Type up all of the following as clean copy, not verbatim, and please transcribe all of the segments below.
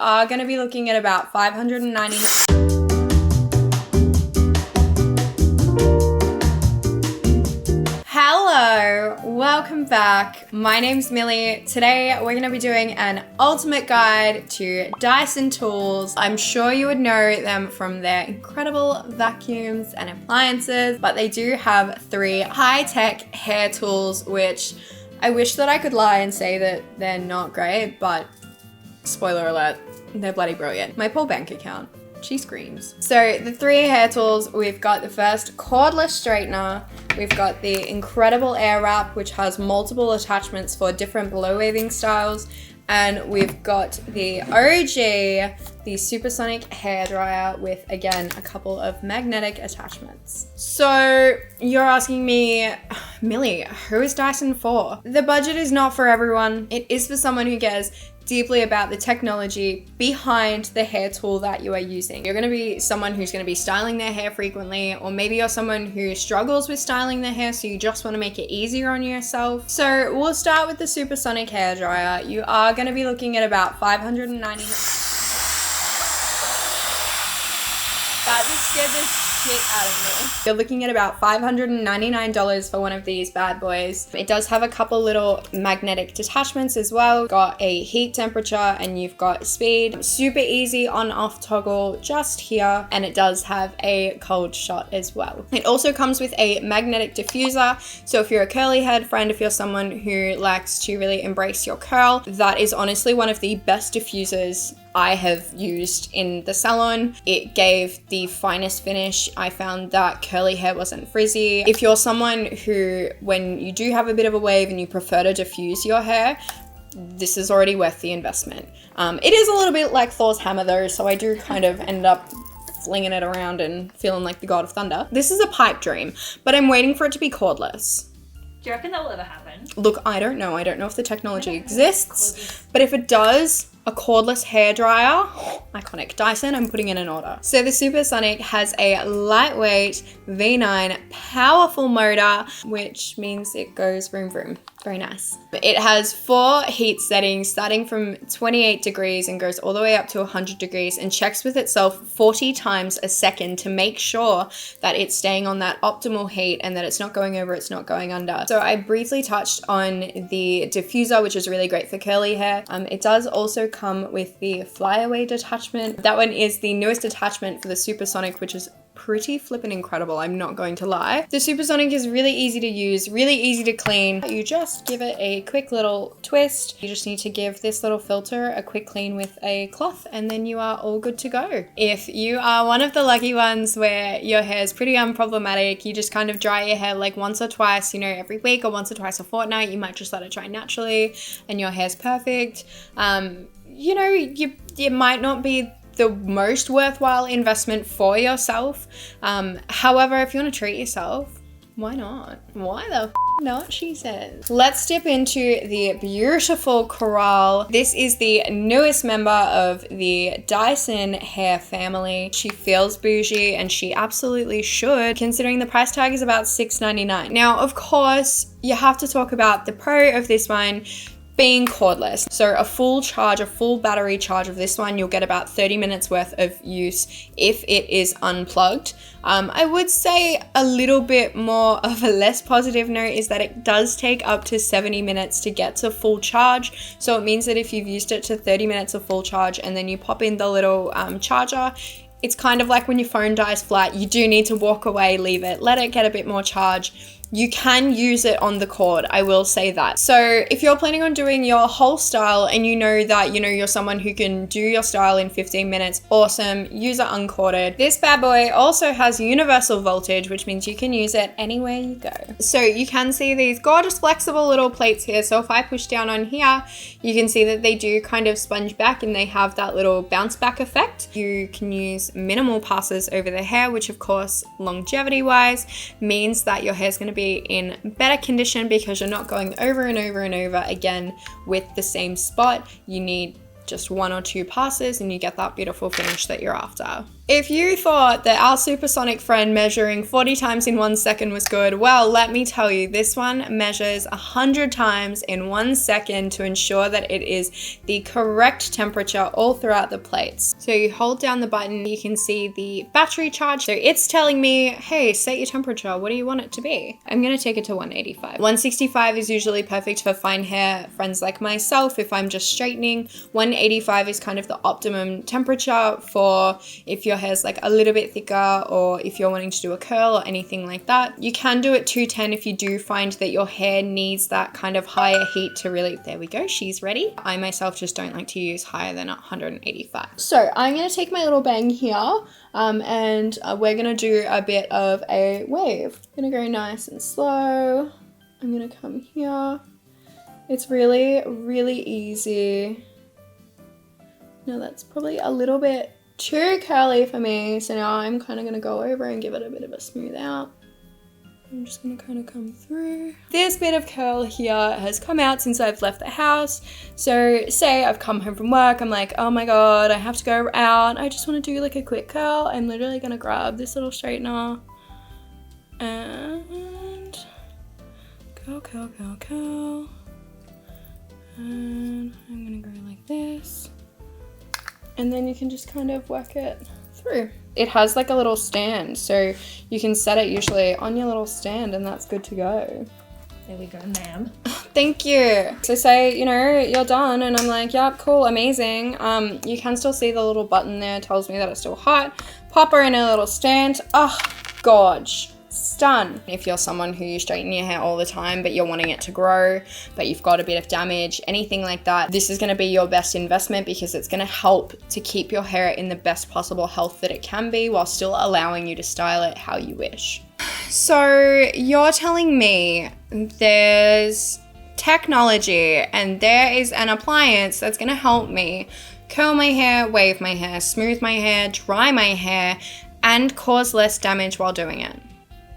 are going to be looking at about $590. Hello, welcome back. My name's Millie. Today we're going to be doing an ultimate guide to Dyson tools. I'm sure you would know them from their incredible vacuums and appliances, but they do have 3 high-tech hair tools, which I wish that I could lie and say that they're not great, but spoiler alert, they're bloody brilliant. My poor bank account. She screams. So the 3 hair tools, we've got the first cordless straightener, we've got the incredible Airwrap, which has multiple attachments for different blow waving styles, and we've got the OG, the Supersonic hairdryer with, again, a couple of magnetic attachments. So you're asking me, Millie, who is Dyson for? The budget is not for everyone. It is for someone who cares deeply about the technology behind the hair tool that you are using. You're going to be someone who's going to be styling their hair frequently, or maybe you're someone who struggles with styling their hair, so you just want to make it easier on yourself. So we'll start with the Supersonic hairdryer. You are going to be looking at about $590. That just scared the shit out of me. You're looking at about $599 for one of these bad boys. It does have a couple little magnetic detachments as well. Got a heat temperature and you've got speed. Super easy on off toggle just here, and it does have a cold shot as well. It also comes with a magnetic diffuser. So if you're a curly head friend, if you're someone who likes to really embrace your curl, that is honestly one of the best diffusers I have used in the salon. It gave the finest finish. I found that curly hair wasn't frizzy. If you're someone who, when you do have a bit of a wave and you prefer to diffuse your hair, this is already worth the investment. It is a little bit like Thor's hammer though, so I do kind of end up flinging it around and feeling like the god of thunder. This is a pipe dream, but I'm waiting for it to be cordless. Do you reckon that will ever happen? Look, I don't know. I don't know if the technology exists, but if it does, a cordless hairdryer, iconic. Dyson, I'm putting in an order. So the Supersonic has a lightweight V9 powerful motor, which means it goes vroom vroom. Very nice. It has 4 heat settings starting from 28 degrees and goes all the way up to 100 degrees and checks with itself 40 times a second to make sure that it's staying on that optimal heat and that it's not going over, it's not going under. So I briefly touched on the diffuser, which is really great for curly hair. It does also come with the flyaway detachment. That one is the newest attachment for the Supersonic, which is pretty flippin' incredible, I'm not going to lie. The Supersonic is really easy to use, really easy to clean. You just give it a quick little twist. You just need to give this little filter a quick clean with a cloth and then you are all good to go. If you are one of the lucky ones where your hair is pretty unproblematic, you just kind of dry your hair like once or twice, you know, every week or once or twice a fortnight, you might just let it dry naturally and your hair's perfect. You know, you might not be the most worthwhile investment for yourself. However, if you want to treat yourself, why not? Why the not, she says. Let's dip into the beautiful Coral. This is the newest member of the Dyson hair family. She feels bougie and she absolutely should, considering the price tag is about $6.99. Now, of course, you have to talk about the pro of this one being cordless. So a full charge, a full battery charge of this one, you'll get about 30 minutes worth of use if it is unplugged. I would say a little bit more of a less positive note is that it does take up to 70 minutes to get to full charge. So it means that if you've used it to 30 minutes of full charge and then you pop in the little charger, it's kind of like when your phone dies flat, you do need to walk away, leave it, let it get a bit more charge. You can use it on the cord, I will say that. So if you're planning on doing your whole style and you know that, you're someone who can do your style in 15 minutes, awesome, use it uncorded. This bad boy also has universal voltage, which means you can use it anywhere you go. So you can see these gorgeous flexible little plates here. So if I push down on here, you can see that they do kind of sponge back and they have that little bounce back effect. You can use minimal passes over the hair, which of course, longevity wise, means that your hair's going to be in better condition because you're not going over and over and over again with the same spot. You need just 1 or 2 passes and you get that beautiful finish that you're after. If you thought that our supersonic friend measuring 40 times in 1 second was good, well, let me tell you, this one measures 100 times in 1 second to ensure that it is the correct temperature all throughout the plates. So you hold down the button, you can see the battery charge. So it's telling me, hey, set your temperature. What do you want it to be? I'm gonna take it to 185. 165 is usually perfect for fine hair friends like myself if I'm just straightening. 185 is kind of the optimum temperature for if your hair's like a little bit thicker or if you're wanting to do a curl or anything like that. You can do it 210 if you do find that your hair needs that kind of higher heat to really, there we go, she's ready. I myself just don't like to use higher than 185. So I'm gonna take my little bang here and we're gonna do a bit of a wave. I'm gonna go nice and slow. I'm gonna come here. It's really, really easy. No, that's probably a little bit too curly for me. So now I'm kind of gonna go over and give it a bit of a smooth out. I'm just gonna kind of come through. This bit of curl here has come out since I've left the house. So say I've come home from work, I'm like, oh my God, I have to go out. I just wanna do like a quick curl. I'm literally gonna grab this little straightener and curl, curl, curl, curl. And I'm gonna go like this. And then you can just kind of work it through. It has like a little stand, so you can set it usually on your little stand and that's good to go. There we go, ma'am. Thank you. So say, you know, you're done and I'm like, yep, cool, amazing. You can still see the little button there, tells me that it's still hot. Pop her in a little stand. Oh, gorge. Stun. If you're someone who you straighten your hair all the time but you're wanting it to grow but you've got a bit of damage, anything like that, this is going to be your best investment because it's going to help to keep your hair in the best possible health that it can be while still allowing you to style it how you wish. So you're telling me there's technology and there is an appliance that's going to help me curl my hair, wave my hair, smooth my hair, dry my hair and cause less damage while doing it.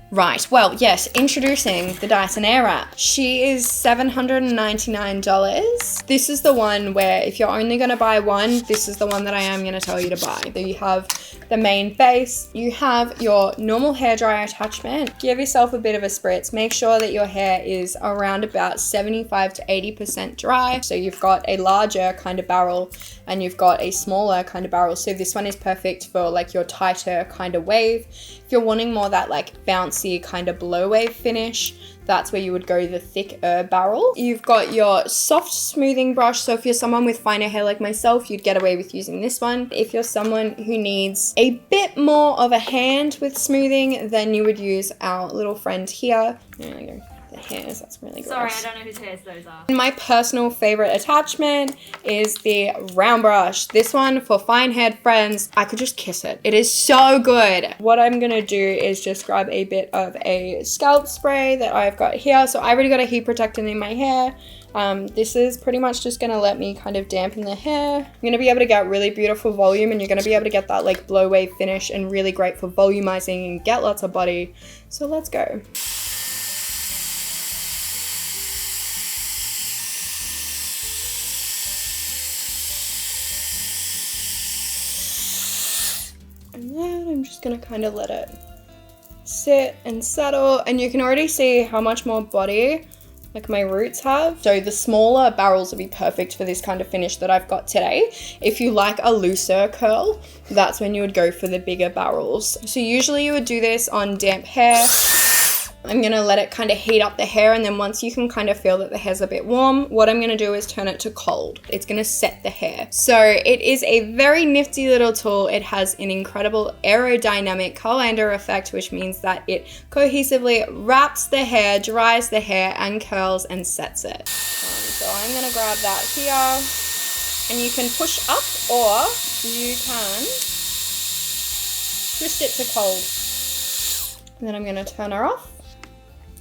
Right, well, yes, introducing the Dyson Airwrap. She is $799. This is the one where if you're only gonna buy one, this is the one that I am gonna tell you to buy. So you have the main base, you have your normal hairdryer attachment. Give yourself a bit of a spritz. Make sure that your hair is around about 75 to 80% dry. So you've got a larger kind of barrel and you've got a smaller kind of barrel. So this one is perfect for like your tighter kind of wave. If you're wanting more that like bouncy kind of blow wave finish, that's where you would go the thicker barrel. You've got your soft smoothing brush. So if you're someone with finer hair like myself, you'd get away with using this one. If you're someone who needs a bit more of a hand with smoothing, then you would use our little friend here. There we go. The hairs, that's really gross. Sorry, I don't know whose hairs those are. My personal favorite attachment is the round brush. This one for fine haired friends, I could just kiss it. It is so good. What I'm gonna do is just grab a bit of a scalp spray that I've got here. So I already got a heat protectant in my hair. This is pretty much just gonna let me kind of dampen the hair. I'm gonna be able to get really beautiful volume and you're gonna be able to get that like blow wave finish and really great for volumizing and get lots of body. So let's go. And then I'm just gonna kind of let it sit and settle, and you can already see how much more body like my roots have. So the smaller barrels would be perfect for this kind of finish that I've got today. If you like a looser curl, that's when you would go for the bigger barrels. So usually you would do this on damp hair. I'm gonna let it kind of heat up the hair, and then once you can kind of feel that the hair's a bit warm, what I'm gonna do is turn it to cold. It's gonna set the hair. So it is a very nifty little tool. It has an incredible aerodynamic curl-under effect, which means that it cohesively wraps the hair, dries the hair, and curls and sets it. So I'm gonna grab that here, and you can push up or you can twist it to cold. And then I'm gonna turn her off.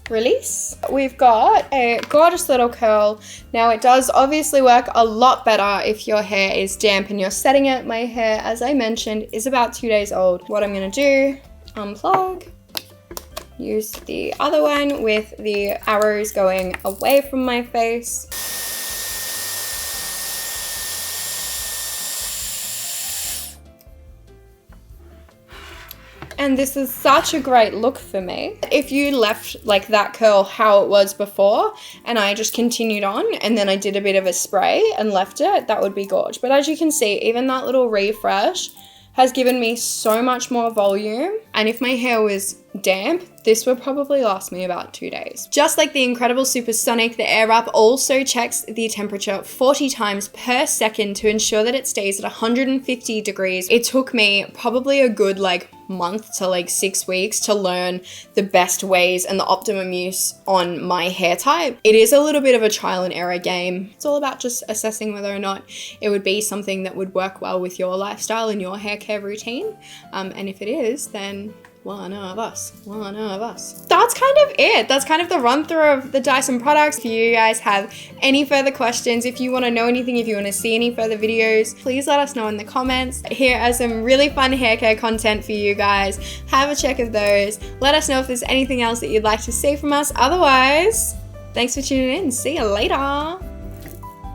Release. We've got a gorgeous little curl. Now it does obviously work a lot better if your hair is damp and you're setting it. My hair, as I mentioned, is about 2 days old. What I'm gonna do, unplug, use the other one with the arrows going away from my face. and this is such a great look for me. If you left like that curl how it was before and I just continued on and then I did a bit of a spray and left it, that would be gorgeous. But as you can see, even that little refresh has given me so much more volume, and if my hair was damp, this would probably last me about 2 days. Just like the incredible Supersonic, the Air Wrap also checks the temperature 40 times per second to ensure that it stays at 150 degrees. It took me probably a good month to 6 weeks to learn the best ways and the optimum use on my hair type. It is a little bit of a trial and error game. It's all about just assessing whether or not it would be something that would work well with your lifestyle and your hair care routine. And if it is, then one of us. That's kind of it. That's kind of the run through of the Dyson products. If you guys have any further questions, if you want to know anything, if you want to see any further videos, please let us know in the comments. Here are some really fun hair care content for you guys. Have a check of those. Let us know if there's anything else that you'd like to see from us. Otherwise, thanks for tuning in. See you later.